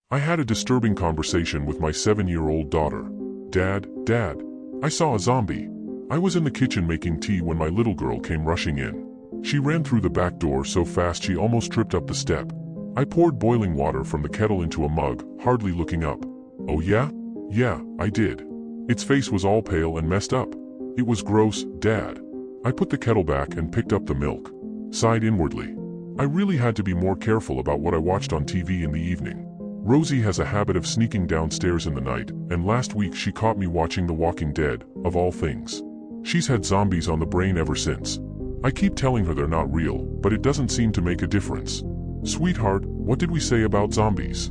I had a disturbing conversation with my 7-year-old daughter. Dad, I saw a zombie. I was in the kitchen making tea when my little girl came rushing in. She ran through the back door so fast she almost tripped up the step. I poured boiling water from the kettle into a mug, hardly looking up. Oh yeah? Yeah, I did. Its face was all pale and messed up. It was gross, Dad. I put the kettle back and picked up the milk. Sighed inwardly. I really had to be more careful about what I watched on TV in the evening. Rosie has a habit of sneaking downstairs in the night, and last week she caught me watching The Walking Dead, of all things. She's had zombies on the brain ever since. I keep telling her they're not real, but it doesn't seem to make a difference. Sweetheart, what did we say about zombies?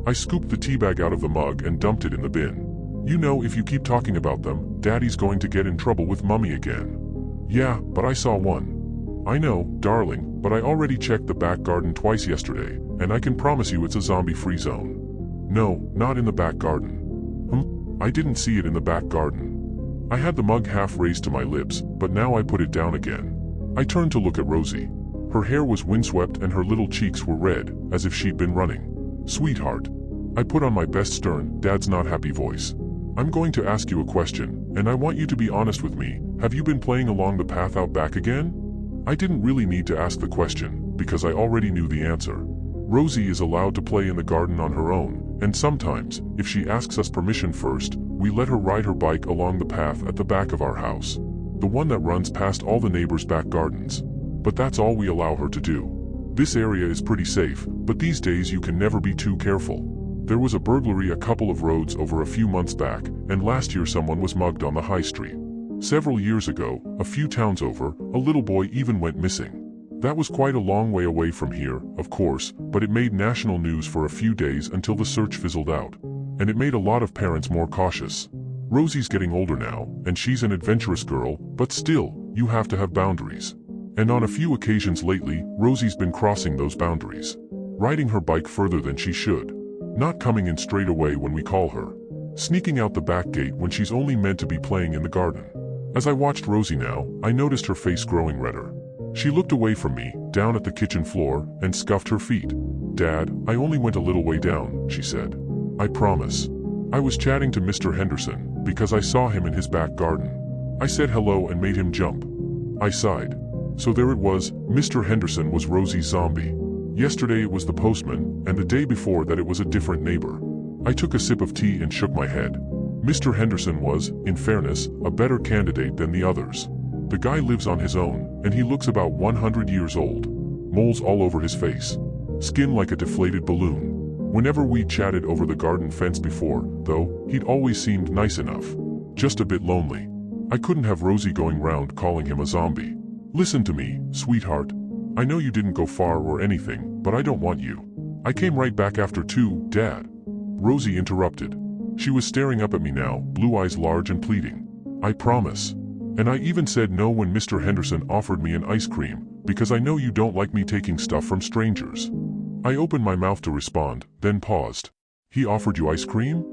I scooped the tea bag out of the mug and dumped it in the bin. You know, if you keep talking about them, Daddy's going to get in trouble with Mummy again. Yeah, but I saw one. I know, darling, but I already checked the back garden twice yesterday, and I can promise you it's a zombie-free zone. No, not in the back garden. I didn't see it in the back garden. I had the mug half raised to my lips, but now I put it down again. I turned to look at Rosie. Her hair was windswept and her little cheeks were red, as if she'd been running. Sweetheart. I put on my best stern, Dad's not happy voice. I'm going to ask you a question, and I want you to be honest with me. Have you been playing along the path out back again? I didn't really need to ask the question, because I already knew the answer. Rosie is allowed to play in the garden on her own, and sometimes, if she asks us permission first, we let her ride her bike along the path at the back of our house. The one that runs past all the neighbors' back gardens. But that's all we allow her to do. This area is pretty safe, but these days you can never be too careful. There was a burglary a couple of roads over a few months back, and last year someone was mugged on the high street. Several years ago, a few towns over, a little boy even went missing. That was quite a long way away from here, of course, but it made national news for a few days until the search fizzled out. And it made a lot of parents more cautious. Rosie's getting older now, and she's an adventurous girl, but still, you have to have boundaries. And on a few occasions lately, Rosie's been crossing those boundaries. Riding her bike further than she should. Not coming in straight away when we call her. Sneaking out the back gate when she's only meant to be playing in the garden. As I watched Rosie now, I noticed her face growing redder. She looked away from me, down at the kitchen floor, and scuffed her feet. Dad, I only went a little way down, she said. I promise. I was chatting to Mr. Henderson, because I saw him in his back garden. I said hello and made him jump. I sighed. So there it was, Mr. Henderson was Rosie's zombie. Yesterday it was the postman, and the day before that it was a different neighbor. I took a sip of tea and shook my head. Mr. Henderson was, in fairness, a better candidate than the others. The guy lives on his own, and he looks about 100 years old. Moles all over his face. Skin like a deflated balloon. Whenever we chatted over the garden fence before, though, he'd always seemed nice enough. Just a bit lonely. I couldn't have Rosie going round calling him a zombie. Listen to me, sweetheart. I know you didn't go far or anything, but I don't want you. I came right back after too, Dad. Rosie interrupted. She was staring up at me now, blue eyes large and pleading. I promise. And I even said no when Mr. Henderson offered me an ice cream, because I know you don't like me taking stuff from strangers. I opened my mouth to respond, then paused. He offered you ice cream?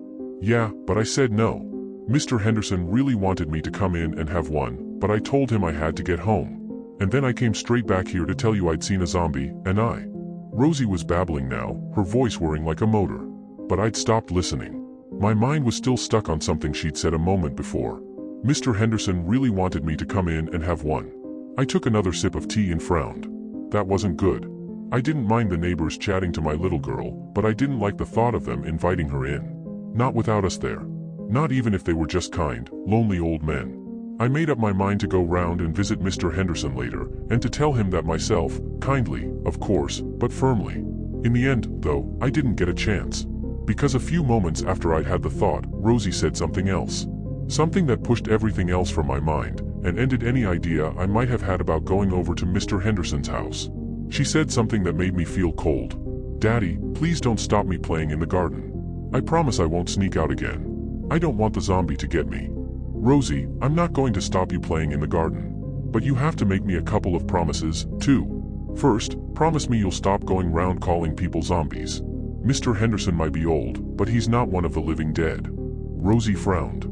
Yeah, but I said no. Mr. Henderson really wanted me to come in and have one, but I told him I had to get home. And then I came straight back here to tell you I'd seen a zombie, and I. Rosie was babbling now, her voice whirring like a motor. But I'd stopped listening. My mind was still stuck on something she'd said a moment before. Mr. Henderson really wanted me to come in and have one. I took another sip of tea and frowned. That wasn't good. I didn't mind the neighbors chatting to my little girl, but I didn't like the thought of them inviting her in. Not without us there. Not even if they were just kind, lonely old men. I made up my mind to go round and visit Mr. Henderson later, and to tell him that myself, kindly, of course, but firmly. In the end, though, I didn't get a chance. Because a few moments after I'd had the thought, Rosie said something else. Something that pushed everything else from my mind, and ended any idea I might have had about going over to Mr. Henderson's house. She said something that made me feel cold. Daddy, please don't stop me playing in the garden. I promise I won't sneak out again. I don't want the zombie to get me. Rosie, I'm not going to stop you playing in the garden. But you have to make me a couple of promises, too. First, promise me you'll stop going round calling people zombies. Mr. Henderson might be old, but he's not one of the living dead. Rosie frowned.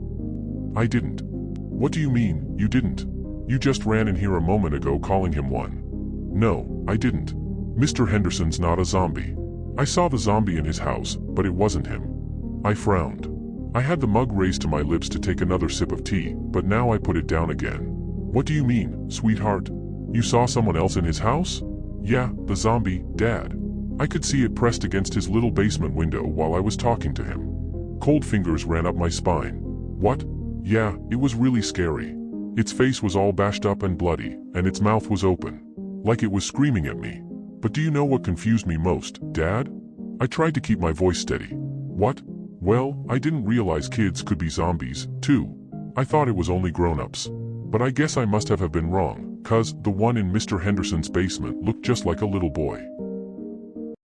I didn't. What do you mean, you didn't? You just ran in here a moment ago calling him one. No, I didn't. Mr. Henderson's not a zombie. I saw the zombie in his house, but it wasn't him. I frowned. I had the mug raised to my lips to take another sip of tea, but now I put it down again. What do you mean, sweetheart? You saw someone else in his house? Yeah, the zombie, Dad. I could see it pressed against his little basement window while I was talking to him. Cold fingers ran up my spine. What? Yeah, it was really scary. Its face was all bashed up and bloody, and its mouth was open, like it was screaming at me. But do you know what confused me most, Dad? I tried to keep my voice steady. What? Well, I didn't realize kids could be zombies, too. I thought it was only grown-ups. But I guess I must have been wrong, 'cause the one in Mr. Henderson's basement looked just like a little boy.